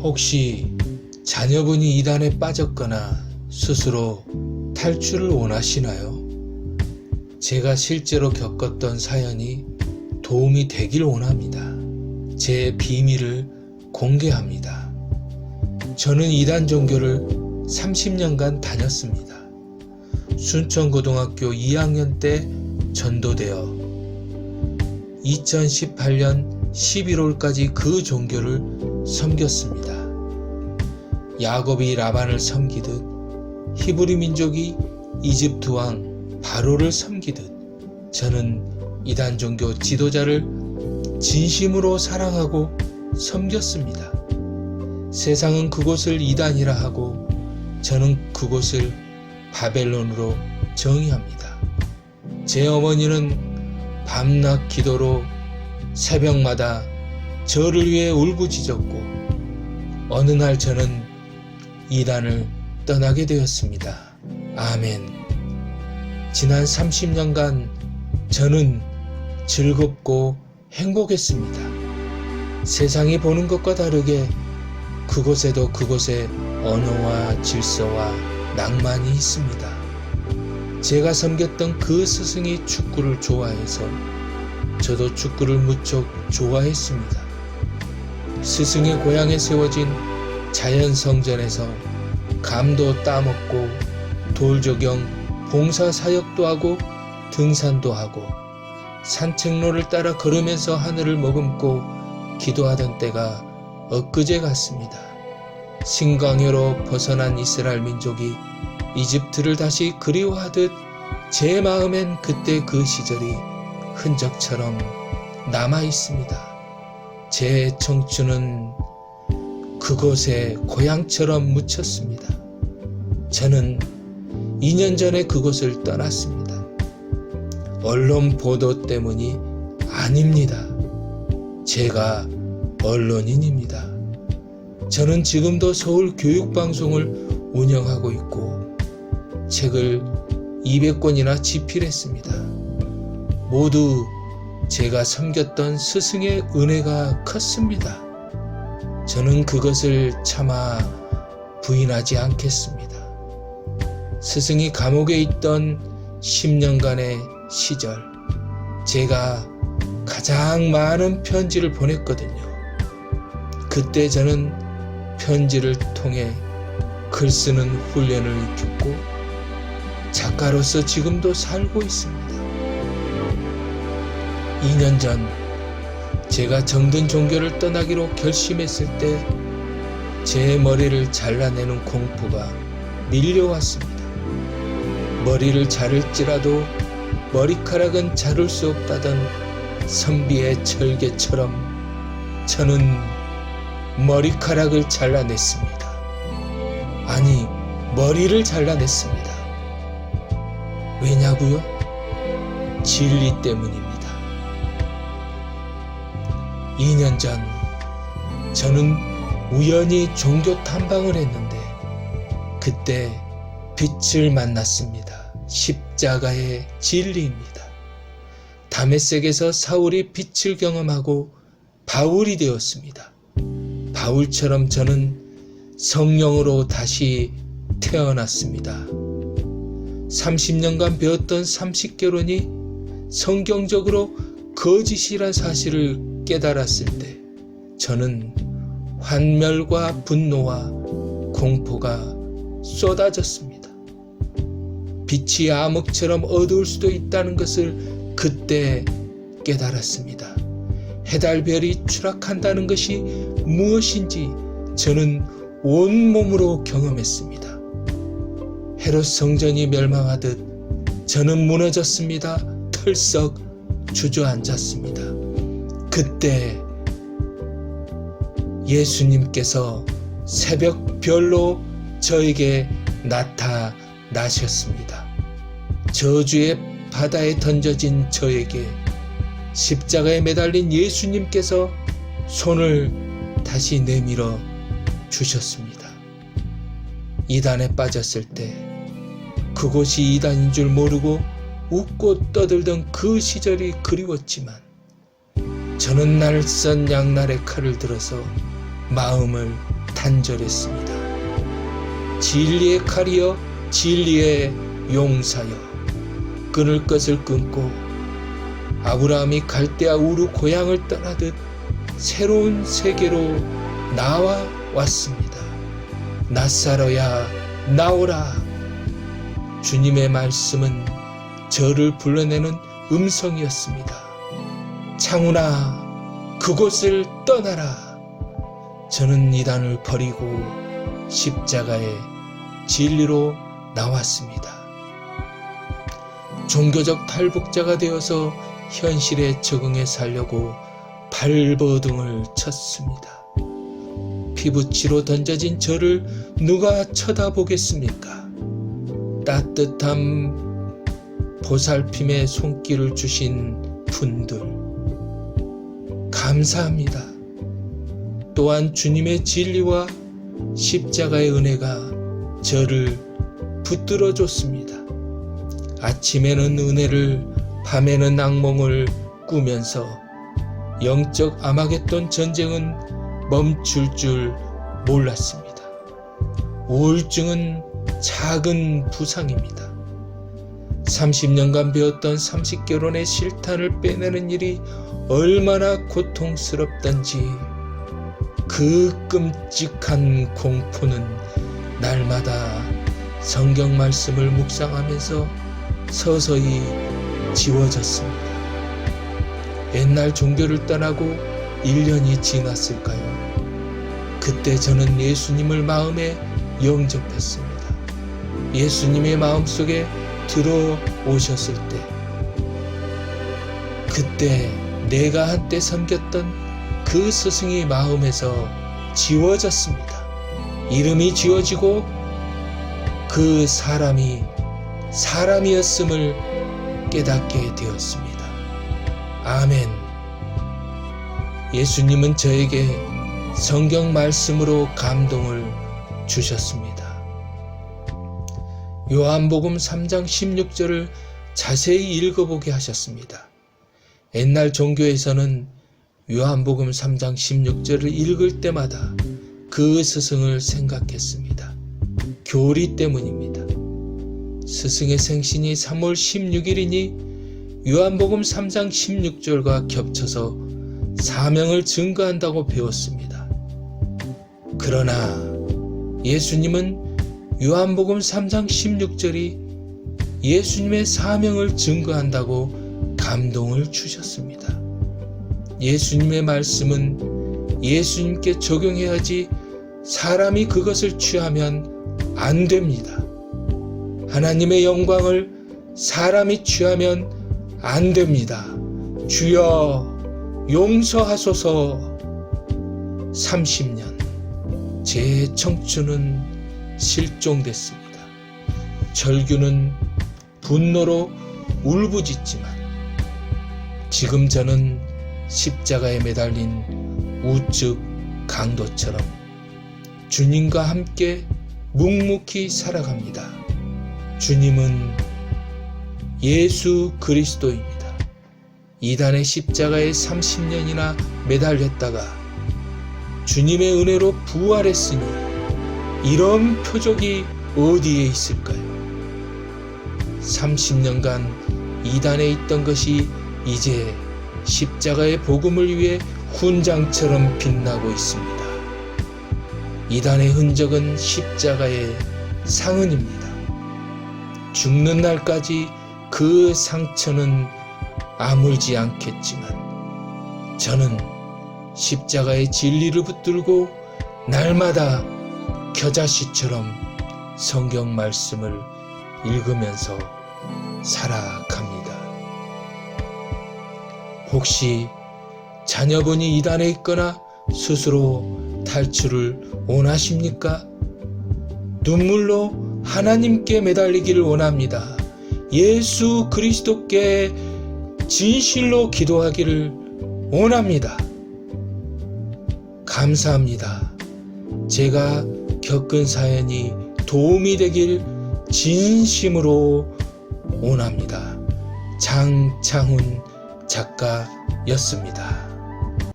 혹시 자녀분이 이단에 빠졌거나 스스로 탈출을 원하시나요? 제가 실제로 겪었던 사연이 도움이 되길 원합니다. 제 비밀을 공개합니다. 저는 이단 종교를 30년간 다녔습니다. 순천고등학교 2학년 때 전도되어 2018년 11월까지 그 종교를 섬겼습니다. 야곱이 라반을 섬기듯 히브리 민족이 이집트 왕 바로를 섬기듯 저는 이단 종교 지도자를 진심으로 사랑하고 섬겼습니다. 세상은 그곳을 이단이라 하고 저는 그곳을 바벨론으로 정의합니다. 제 어머니는 밤낮 기도로 새벽마다 저를 위해 울부짖었고 어느 날 저는 이단을 떠나게 되었습니다. 아멘. 지난 30년간 저는 즐겁고 행복했습니다. 세상이 보는 것과 다르게 그곳에도 그곳에 언어와 질서와 낭만이 있습니다. 제가 섬겼던 그 스승이 축구를 좋아해서 저도 축구를 무척 좋아했습니다. 스승의 고향에 세워진 자연성전에서 감도 따먹고 돌조경 봉사사역도 하고 등산도 하고 산책로를 따라 걸으면서 하늘을 머금고 기도하던 때가 엊그제 같습니다. 신광야로 벗어난 이스라엘 민족이 이집트를 다시 그리워하듯 제 마음엔 그때 그 시절이 흔적처럼 남아 있습니다. 제 청춘은 그곳에 고향처럼 묻혔습니다. 저는 2년 전에 그곳을 떠났습니다. 언론 보도 때문이 아닙니다. 제가 언론인입니다. 저는 지금도 서울 교육방송을 운영하고 있고 책을 200권이나 집필했습니다. 모두 제가 섬겼던 스승의 은혜가 컸습니다. 저는 그것을 차마 부인하지 않겠습니다. 스승이 감옥에 있던 10년간의 시절, 제가 가장 많은 편지를 보냈거든요. 그때 저는 편지를 통해 글 쓰는 훈련을 익혔고 작가로서 지금도 살고 있습니다. 2년 전 제가 정든 종교를 떠나기로 결심했을 때 제 머리를 잘라내는 공포가 밀려왔습니다. 머리를 자를지라도 머리카락은 자를 수 없다던 선비의 철개처럼 저는 머리카락을 잘라냈습니다. 아니, 머리를 잘라냈습니다. 왜냐고요? 진리 때문입니다. 2년 전 저는 우연히 종교 탐방을 했는데 그때 빛을 만났습니다. 십자가의 진리입니다. 다메섹에서 사울이 빛을 경험하고 바울이 되었습니다. 바울처럼 저는 성령으로 다시 태어났습니다. 30년간 배웠던 30개론이 성경적으로 거짓이란 사실을 깨달았을 때 저는 환멸과 분노와 공포가 쏟아졌습니다. 빛이 암흑처럼 어두울 수도 있다는 것을 그때 깨달았습니다. 해달별이 추락한다는 것이 무엇인지 저는 온몸으로 경험했습니다. 헤롯 성전이 멸망하듯 저는 무너졌습니다. 털썩 주저앉았습니다. 그때 예수님께서 새벽별로 저에게 나타나셨습니다. 저주의 바다에 던져진 저에게 십자가에 매달린 예수님께서 손을 다시 내밀어 주셨습니다. 이단에 빠졌을 때 그곳이 이단인 줄 모르고 웃고 떠들던 그 시절이 그리웠지만 저는 날선 양날의 칼을 들어서 마음을 단절했습니다. 진리의 칼이여 진리의 용사여 끊을 것을 끊고 아브라함이 갈대아 우르 고향을 떠나듯 새로운 세계로 나와 왔습니다. 낫사로야 나오라. 주님의 말씀은 저를 불러내는 음성이었습니다. 창훈아 그곳을 떠나라. 저는 이단을 버리고 십자가의 진리로 나왔습니다. 종교적 탈북자가 되어서 현실에 적응해 살려고 발버둥을 쳤습니다. 피부치로 던져진 저를 누가 쳐다보겠습니까? 따뜻한 보살핌의 손길을 주신 분들 감사합니다. 또한 주님의 진리와 십자가의 은혜가 저를 붙들어 줬습니다. 아침에는 은혜를 밤에는 악몽을 꾸면서 영적 아마겟돈 전쟁은 멈출 줄 몰랐습니다. 우울증은 작은 부상입니다. 30년간 배웠던 30개론의 실탄을 빼내는 일이 얼마나 고통스럽던지 그 끔찍한 공포는 날마다 성경 말씀을 묵상하면서 서서히 지워졌습니다. 옛날 종교를 떠나고 1년이 지났을까요? 그때 저는 예수님을 마음에 영접했습니다. 예수님의 마음속에 들어오셨을 때 그때 내가 한때 섬겼던 그 스승의 마음에서 지워졌습니다. 이름이 지워지고 그 사람이 사람이었음을 깨닫게 되었습니다. 아멘. 예수님은 저에게 성경 말씀으로 감동을 주셨습니다. 요한복음 3장 16절을 자세히 읽어보게 하셨습니다. 옛날 종교에서는 요한복음 3장 16절을 읽을 때마다 그 스승을 생각했습니다. 교리 때문입니다. 스승의 생신이 3월 16일이니 요한복음 3장 16절과 겹쳐서 사명을 증거한다고 배웠습니다. 그러나 예수님은 요한복음 3장 16절이 예수님의 사명을 증거한다고 감동을 주셨습니다. 예수님의 말씀은 예수님께 적용해야지 사람이 그것을 취하면 안 됩니다. 하나님의 영광을 사람이 취하면 안 됩니다. 주여 용서하소서. 30년 제 청춘은 실종됐습니다. 절규는 분노로 울부짖지만 지금 저는 십자가에 매달린 우측 강도처럼 주님과 함께 묵묵히 살아갑니다. 주님은 예수 그리스도입니다. 이단의 십자가에 30년이나 매달렸다가 주님의 은혜로 부활했으니 이런 표적이 어디에 있을까요? 30년간 이단에 있던 것이 이제 십자가의 복음을 위해 훈장처럼 빛나고 있습니다. 이단의 흔적은 십자가의 상흔입니다. 죽는 날까지 그 상처는 아물지 않겠지만 저는 십자가의 진리를 붙들고 날마다 겨자씨처럼 성경 말씀을 읽으면서 살아갑니다. 혹시 자녀분이 이단에 있거나 스스로 탈출을 원하십니까? 눈물로 하나님께 매달리기를 원합니다. 예수 그리스도께 진실로 기도하기를 원합니다. 감사합니다. 제가 겪은 사연이 도움이 되길 진심으로 원합니다. 장창훈 작가였습니다.